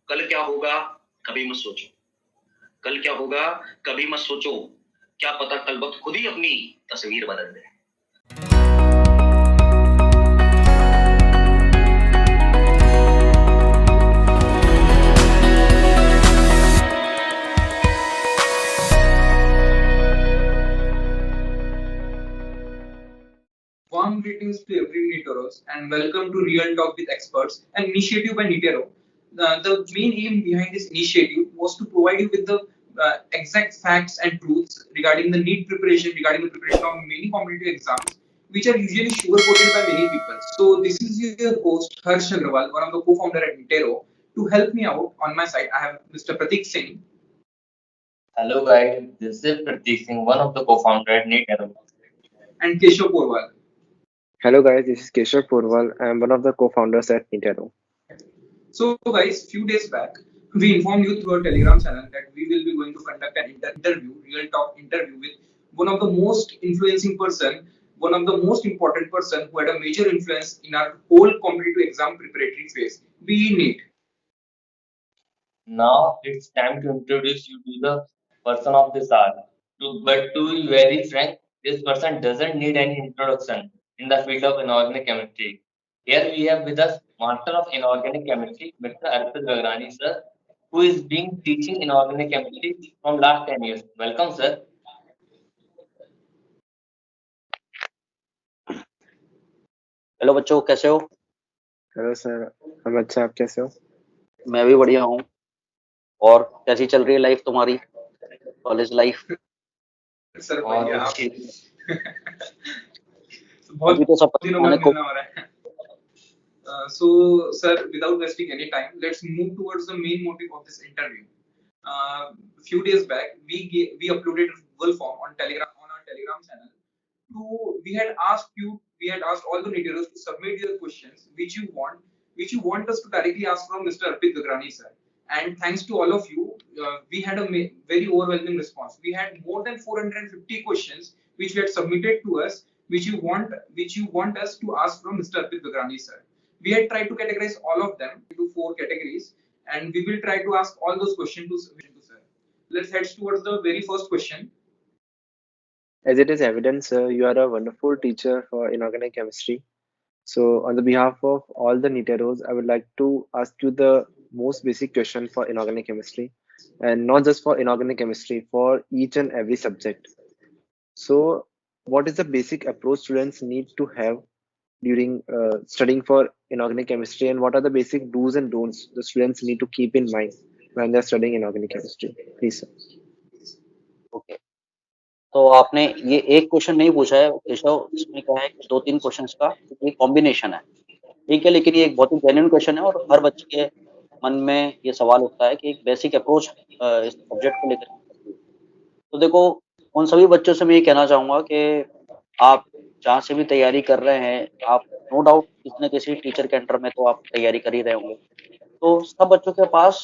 कल क्या होगा कभी मत सोचो, कल क्या होगा कभी मत सोचो, क्या पता कल वक्त खुद ही अपनी तस्वीर बदल दे। Warm greetings to every Niteros and welcome to Real Talk with Experts, an initiative by Nitero. The main aim behind this initiative was to provide you with the exact facts and truths regarding the NEET preparation, regarding the preparation of many competitive exams, which are usually sugar-coated by many people. So this is your host Harsh Agrawal, one of the co-founder at Nitero. To help me out on my side, I have Mr. Pratik Singh. Hello guys, this is Pratik Singh, one of the co-founder at NEET Aero. And Keshav Porwal. Hello guys, this is Keshav Purwal. I am one of the co-founders at Nitero. So, guys, few days back, we informed you through our Telegram channel that we will be going to conduct an interview, real talk interview with one of the most influencing person, one of the most important person who had a major influence in our whole competitive exam preparatory phase. We need. Now it's time to introduce you to the person of this hour. But to be very frank, this person doesn't need any introduction in the field of inorganic chemistry. Here we have with us Master of Inorganic Chemistry, Mr. Arpit Gagrani sir, who is been teaching inorganic chemistry from last 10 years. Welcome sir. Hello बच्चों, कैसे हो? Hello sir, हम अच्छा, आप कैसे हो? मैं भी बढ़िया हूँ। और कैसी चल रही है लाइफ तुम्हारी, कॉलेज लाइफ? सर और भैया आप ठीक बहुत अभी तो सब दिनों मैंने बाद को मिलना हो रहा है. So, sir, without wasting any time, let's move towards the main motive of this interview. A few days back, we uploaded a Google form on Telegram on our Telegram channel. We had asked all the readers to submit their questions which you want us to directly ask from Mr. Arpit Gagrani sir. And thanks to all of you, we had a very overwhelming response. We had more than 450 questions which we had submitted to us, which you want us to ask from Mr. Arpit Gagrani sir. We had tried to categorize all of them into 4 categories, and we will try to ask all those questions to sir. Let's head towards the very first question. As it is evident, sir, you are a wonderful teacher for inorganic chemistry. So, on the behalf of all the Niteros, I would like to ask you the most basic question for inorganic chemistry, and not just for inorganic chemistry, for each and every subject. So, what is the basic approach students need to have during studying for inorganic chemistry, and what are the basic do's and don'ts the students need to keep in mind when they're studying inorganic chemistry? Please, sir. Okay. तो आपने ये एक question नहीं पूछा है केशव, इसमें क्या है कि 2-3 क्वेश्चंस का एक कॉम्बिनेशन है, ठीक है। लेकिन ये एक बहुत ही जेन्युइन क्वेश्चन है और हर बच्चे के मन में ये सवाल उठता है कि एक बेसिक अप्रोच इस सब्जेक्ट को लेकर। तो देखो, उन सभी बच्चों से मैं ये कहना चाहूँगा कि आप जहाँ से भी तैयारी कर रहे हैं, आप नो डाउट किसी न किसी टीचर के अंडर में तो आप तैयारी कर ही रहे होंगे। तो सब बच्चों के पास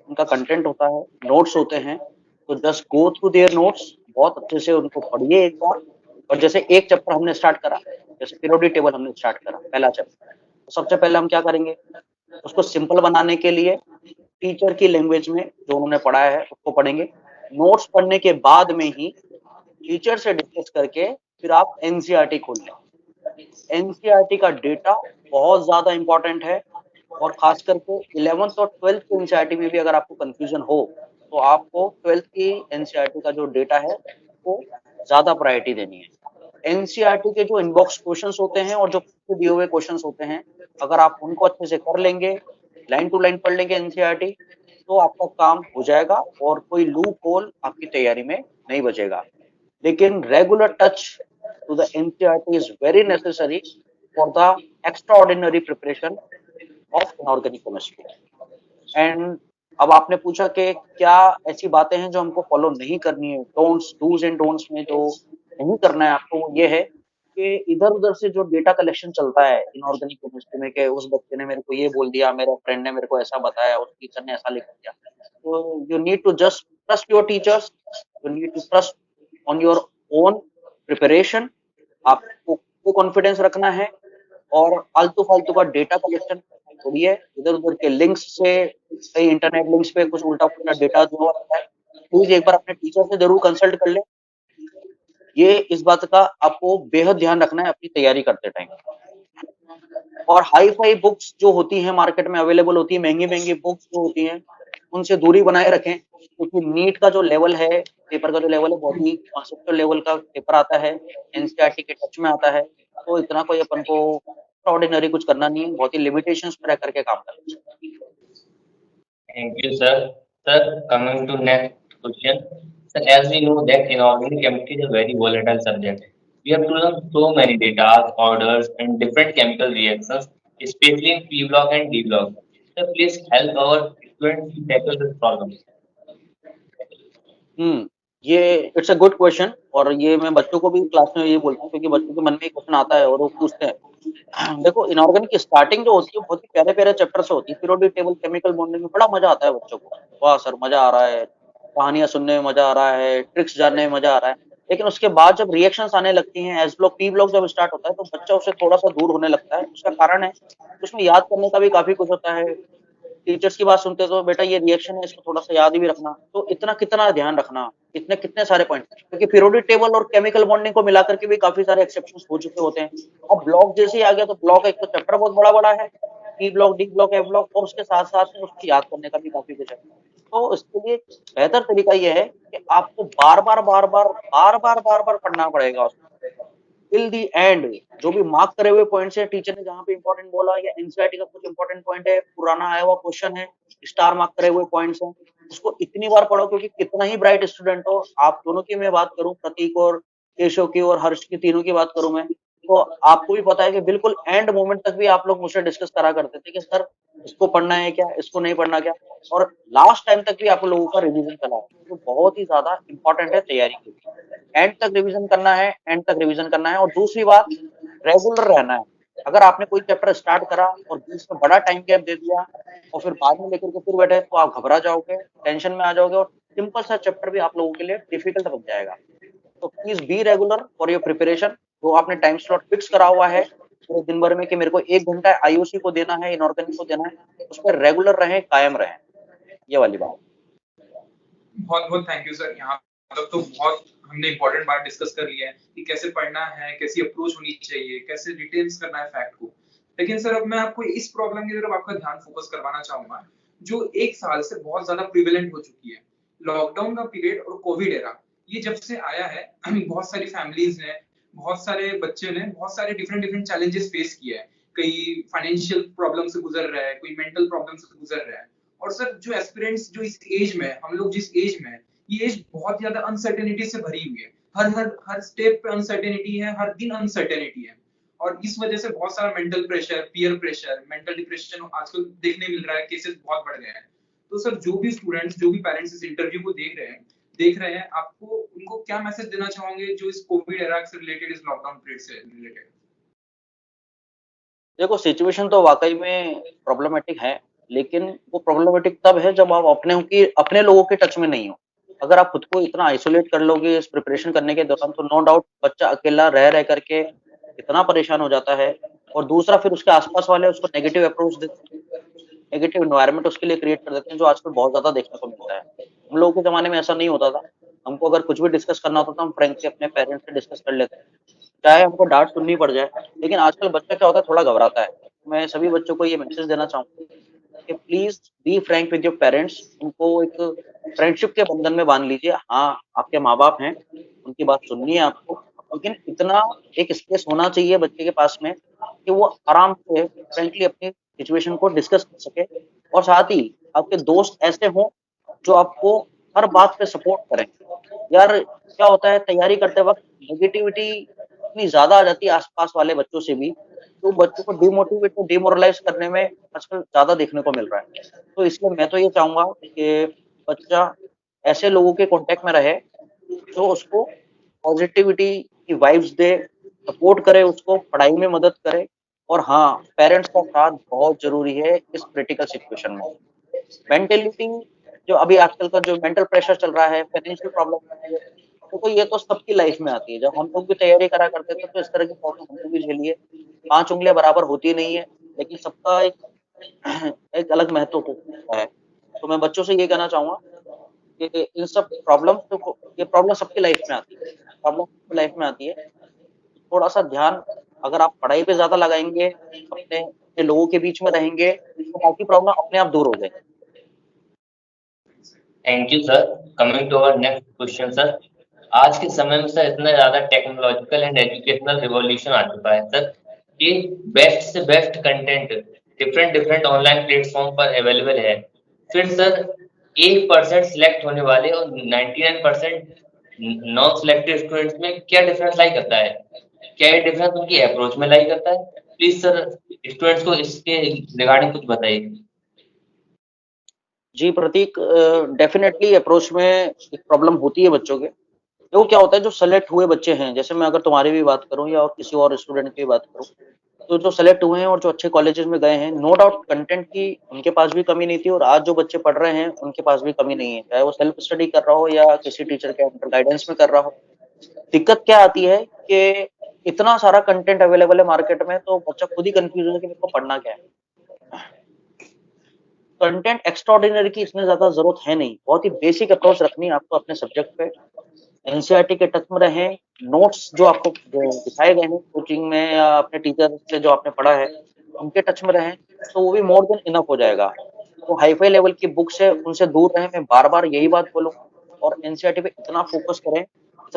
उनका कंटेंट होता है, नोट्स होते हैं, तो just go through their notes, बहुत अच्छे से उनको पढ़िए एक बार। और जैसे एक चैप्टर हमने स्टार्ट करा, जैसे पीरियोडिक टेबल हमने स्टार्ट करा, पहला चैप्टर, तो सबसे पहले हम क्या करेंगे, उसको सिंपल बनाने के लिए टीचर की लैंग्वेज में जो उन्होंने पढ़ाया है उसको पढ़ेंगे। नोट्स पढ़ने के बाद में ही टीचर से डिस्कस करके फिर आप एनसीईआरटी खोल लें। एनसीईआरटी का डेटा बहुत ज्यादा इंपॉर्टेंट है, और खास करके 11th और 12th की एनसीईआरटी में भी अगर आपको कंफ्यूजन हो तो आपको 12th की एनसीईआरटी का जो डेटा है वो ज्यादा प्रायोरिटी देनी है। एनसीईआरटी के जो इनबॉक्स क्वेश्चंस होते हैं और जो दिए हुए क्वेश्चंस होते हैं, अगर आप उनको अच्छे से कर लेंगे, लाइन टू लाइन पढ़ लेंगे एनसीईआरटी, तो आपका काम हो जाएगा और कोई लूप होल आपकी तैयारी में नहीं बचेगा। लेकिन regular touch to the NCERT is very necessary for the extraordinary preparation of inorganic chemistry. And अब आपने पूछा कि क्या ऐसी बातें हैं जो हमको फॉलो नहीं करनी है, डूज एंड डोंट्स में जो नहीं करना है आपको, वो ये है कि इधर उधर से जो डेटा कलेक्शन चलता है इनऑर्गेनिक केमिस्ट्री में, कि उस बच्चे ने मेरे को ये बोल दिया, मेरे फ्रेंड ने मेरे को ऐसा बताया, उस टीचर ने ऐसा लिख दिया। तो you need to just trust your teachers, you need to trust on your own preparation. आपको कॉन्फिडेंस रखना है, और आलतू फालतू का डेटा कलेक्शन छोड़िए इधर उधर के लिंक्स से, कहीं इंटरनेट लिंक्स पे कुछ उल्टा पुल्टा डेटा जो आता है, प्लीज एक बार अपने टीचर से जरूर कंसल्ट कर ले। ये इस बात का आपको बेहद ध्यान रखना है अपनी तैयारी करते टाइम। और हाई फाई बुक्स जो होती हैं मार्केट में अवेलेबल होती है, महंगी महंगी बुक्स जो होती हैं, उनसे दूरी बनाए रखें, क्योंकि नीट का जो लेवल है, पेपर का जो लेवल है, बहुत ही कॉन्सेप्चुअल लेवल का पेपर आता है, एनसीईआरटी के टच में आता है, तो इतना कोई अपन को ऑर्डिनरी कुछ करना नहीं है, बहुत ही लिमिटेशंस में रह करके काम करना है। Thank you, sir. Sir, coming to next question. Sir, as we know that inorganic chemistry is a very volatile subject. We have to learn so many data, orders, and different chemical reactions, especially in P block and D block. Sir, please help our students to tackle this problem. ये it's a good question, और ये मैं बच्चों को भी class में ये बोलता हूँ, क्योंकि बच्चों के मन में क्वेश्चन आता है और वो पूछते हैं। देखो, इनऑर्गेनिक की स्टार्टिंग जो होती है बहुत ही प्यारे प्यारे चैप्टर से होती है, पीरियोडिक टेबल, केमिकल बॉन्डिंग में बड़ा मजा आता है बच्चों को, वाह सर मजा आ रहा है, कहानियां सुनने में मजा आ रहा है, ट्रिक्स जानने में मजा आ रहा है। लेकिन उसके बाद जब रिएक्शंस आने लगती हैं, एस ब्लॉक पी ब्लॉक जब स्टार्ट होता है, तो बच्चा उससे थोड़ा सा दूर होने लगता है। उसका कारण है उसमें याद करने का भी काफी कुछ होता है। टीचर्स की बात सुनते तो बेटा ये रिएक्शन है, इसको थोड़ा सा याद भी रखना, तो इतना कितना ध्यान रखना, इतने कितने सारे पॉइंट, क्योंकि पीरियोडिक टेबल और केमिकल बॉन्डिंग को मिलाकर के भी काफी सारे एक्सेप्शंस हो चुके होते हैं। अब ब्लॉक जैसे ही आ गया, तो ब्लॉक एक तो चैप्टर बहुत बड़ा बड़ा है, P block, D block, F block, और उसके साथ साथ में उसको याद करने का भी काफी कुछ है। तो इसके लिए बेहतर तरीका यह है कि आपको बार बार पढ़ना पड़ेगा उसको टिल दी एंड। जो भी मार्क करे हुए पॉइंट्स है, टीचर ने जहां पे इंपॉर्टेंट बोला, या एनसीईआरटी का कुछ इंपॉर्टेंट पॉइंट है, पुराना आया हुआ क्वेश्चन है, स्टार मार्क करे हुए पॉइंट्स हैं, उसको इतनी बार पढ़ो, क्योंकि कितना ही ब्राइट स्टूडेंट हो, आप दोनों की मैं बात करूं, प्रतीक और केशव की और हर्ष की, तीनों की बात करूं मैं, तो आपको भी पता है कि बिल्कुल एंड मोमेंट तक भी आप लोग मुझसे डिस्कस करा करते थे कि सर इसको पढ़ना है क्या, इसको नहीं पढ़ना क्या, और लास्ट टाइम तक भी आप लोगों का रिवीजन चला है, तो बहुत ही ज्यादा इंपॉर्टेंट है तैयारी के लिए। एंड तक रिवीजन करना है, एंड तक रिवीजन करना है। और दूसरी बात, रेगुलर रहना है। अगर आपने कोई चैप्टर स्टार्ट करा और बीच में बड़ा टाइम गैप दे दिया और फिर बाद में लेकर के फिर बैठे, तो आप घबरा जाओगे, टेंशन में आ जाओगे, और सिंपल सा चैप्टर भी आप लोगों के लिए डिफिकल्ट बन जाएगा। तो please be regular for your preparation. जो आपने टाइम स्लॉट फिक्स करा हुआ है पूरे दिन भर में कि मेरे को 1 घंटा आईओसी को देना है, इनऑर्गेनिक को देना है, उस पर रेगुलर रहें, कायम रहें, ये वाली बात। बहुत बहुत थैंक यू सर। यहाँ तक तो बहुत हमने इंपॉर्टेंट बात डिस्कस कर लिया है कि कैसे पढ़ना है, कैसी अप्रोच होनी चाहिए, कैसे डिटेल्स करना है फैक्ट को। लेकिन सर अब मैं आपको इस प्रॉब्लम की तरफ आपका ध्यान फोकस करवाना चाहूंगा, जो 1 साल से बहुत ज्यादा प्रिवेलेंट हो चुकी है। लॉकडाउन का पीरियड और कोविड एरा, ये जब से आया है बहुत सारी फैमिलीज ने, बहुत सारे बच्चे ने बहुत सारे डिफरेंट डिफरेंट चैलेंजेस फेस किए हैं। कई फाइनेंशियल प्रॉब्लम से गुजर रहा है, कोई मेंटल प्रॉब्लम से गुजर रहा है। और सर जो एस्पिरेंट्स जो इस एज में, हम लोग जिस एज में, ये एज बहुत ज्यादा अनसर्टेनिटी से भरी हुई है। हर स्टेप पे अनसर्टेनिटी है, हर दिन अनसर्टेनिटी है। और इस वजह से बहुत सारा mental pressure, peer pressure, mental depression आजकल देखने मिल रहा है, केसेस बहुत बढ़ गए हैं। तो सर जो भी स्टूडेंट्स, जो भी पेरेंट्स इस इंटरव्यू को देख रहे हैं, आपको उनको क्या मैसेज देना चाहोगे जो इस कोविड एरा से रिलेटेड, इस लॉकडाउन पीरियड से रिलेटेड? देखो, सिचुएशन तो वाकई में प्रॉब्लमेटिक है, लेकिन वो प्रॉब्लमेटिक तब है जब आप अपने लोगों के टच में नहीं हो। अगर आप खुद को इतना आइसोलेट कर लोगे इस प्रिपरेशन करने के दौरान, तो नो डाउट बच्चा अकेला रह करके इतना परेशान हो जाता है। और दूसरा, फिर उसके आसपास वाले उसको नेगेटिव अप्रोच देते हैं, नेगेटिव एनवायरनमेंट उसके लिए क्रिएट कर देते हैं, जो आजकल बहुत ज्यादा देखने को मिलता है। हम लोगों के जमाने में ऐसा नहीं होता था। हमको अगर कुछ भी डिस्कस करना होता था, हम फ्रेंकली अपने पेरेंट्स से डिस्कस कर लेते, चाहे हमको डांट सुननी पड़ जाए। लेकिन आजकल बच्चा क्या होता है, थोड़ा घबराता है। मैं सभी बच्चों को ये मैसेज देना चाहूंगा कि please be frank with your parents. उनको एक फ्रेंडशिप के बंधन में बांध लीजिए। हाँ, आपके माँ बाप हैं, उनकी बात सुननी है आपको, लेकिन इतना एक स्पेस होना चाहिए बच्चे के पास में कि वो आराम से फ्रेंकली अपनी सिचुएशन को डिस्कस कर सके। और साथ ही आपके दोस्त ऐसे हों जो आपको हर बात पे सपोर्ट करें। यार, क्या होता है, तैयारी करते वक्त नेगेटिविटी इतनी ज्यादा आ जाती है आसपास वाले बच्चों से भी, तो बच्चों को डिमोटिवेट और डिमोरलाइज करने में आजकल ज्यादा देखने को मिल रहा है। तो इसलिए मैं तो ये चाहूंगा कि बच्चा ऐसे लोगों के कांटेक्ट में रहे जो उसको पॉजिटिविटी की वाइब्स दे, सपोर्ट करे, उसको पढ़ाई में मदद करे। और हाँ, पेरेंट्स का साथ बहुत जरूरी है इस क्रिटिकल सिचुएशन में। मेंटेलिटी, जो अभी आजकल का जो मेंटल प्रेशर चल रहा है, फाइनेंशियल प्रॉब्लम, तो ये तो सबकी लाइफ में आती है। जब हम लोग भी तैयारी करा करते थे, तो इस तरह की प्रॉब्लम हमने भी झेली है। 5 उंगलियां बराबर होती नहीं है, लेकिन सबका एक एक अलग महत्व होता है। तो मैं बच्चों से ये कहना चाहूँगा कि इन सब प्रॉब्लम को, ये प्रॉब्लम सबकी लाइफ में आती है, प्रॉब्लम सबकी लाइफ में आती है। थोड़ा-सा ध्यान अगर आप पढ़ाई पे ज़्यादा लगाएँगे, अपने लोगों के बीच में रहेंगे, तो बाकी प्रॉब्लम अपने आप दूर हो जाएँगी। Thank you sir. Coming to our next question sir, आज के समय में सर इतना ज़्यादा टेक्नोलॉजिकल एंड एजुकेशनल रिवॉल्यूशन आ चुका है सर कि बेस्ट से best content different online platform पर अवेलेबल है। फिर सर 1% सिलेक्ट होने वाले और 99% नॉन सिलेक्टेड स्टूडेंट्स में क्या डिफरेंस लाई करता है? क्या ये डिफरेंस उनकी अप्रोच में लाई करता है? प्लीज सर स्टूडेंट्स को इसके रिगार्डिंग कुछ बताइए। जी प्रतीक, डेफिनेटली अप्रोच में एक प्रॉब्लम होती है बच्चों के। देखो क्या होता है, जो सेलेक्ट हुए बच्चे हैं, जैसे मैं अगर तुम्हारी भी बात करूँ या और किसी और स्टूडेंट की बात करूँ, तो जो सेलेक्ट हुए हैं और जो अच्छे कॉलेजेस में गए हैं, नो डाउट कंटेंट की उनके पास भी कमी नहीं थी और आज जो बच्चे पढ़ रहे हैं उनके पास भी कमी नहीं है, चाहे वो सेल्फ स्टडी कर रहा हो या किसी टीचर के अंडर गाइडेंस में कर रहा हो। दिक्कत क्या आती है कि इतना सारा कंटेंट अवेलेबल है मार्केट में, तो बच्चा खुद ही कंफ्यूज है कि मेरे को पढ़ना क्या है। कंटेंट एक्स्ट्राऑर्डिनरी की इसमें ज्यादा जरूरत है नहीं, बहुत ही बेसिक अप्रोच रखनी है आपको अपने सब्जेक्ट पे। एनसीईआरटी के टच में रहें, नोट्स जो आपको दिखाए गए हैं कोचिंग में या अपने टीचर से जो आपने पढ़ा है उनके टच में रहें, तो वो भी मोर देन इनफ हो जाएगा। तो हाईफाई लेवल की बुक से उनसे दूर रहें, मैं बार बार यही बात बोलूंगा। और एनसीईआरटी पे इतना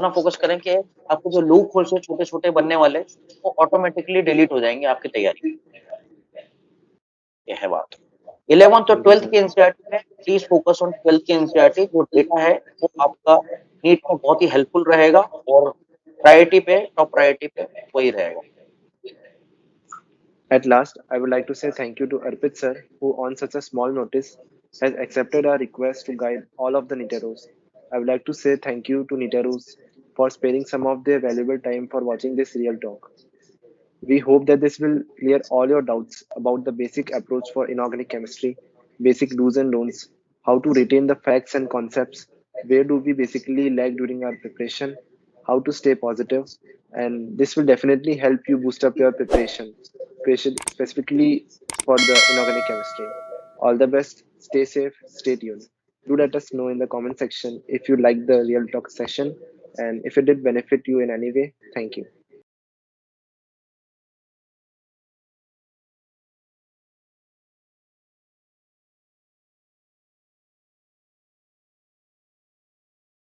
फोकस करें कि आपको जो लूप होल्स है छोटे छोटे बनने वाले, वो ऑटोमेटिकली डिलीट हो जाएंगे आपकी तैयारी। ये है बात। 11th और Thank you, 12th sir. के एनसीईआरटी में प्लीज फोकस ऑन 12th के एनसीईआरटी। जो डेटा है वो आपका नीट में बहुत ही हेल्पफुल रहेगा और टॉप प्रायोरिटी पे वही रहेगा। At last, I would like to say thank you to Arpit sir, who on such a small notice has accepted our request to guide all of the Niteros. I would like to say thank you to Niteros for sparing some of their valuable time for watching this real talk. We hope that this will clear all your doubts about the basic approach for inorganic chemistry, basic do's and don'ts, how to retain the facts and concepts, where do we basically lag during our preparation, how to stay positive, and this will definitely help you boost up your preparation, specifically for the inorganic chemistry. All the best, stay safe, stay tuned. Do let us know in the comment section if you like the real talk session and if it did benefit you in any way. Thank you.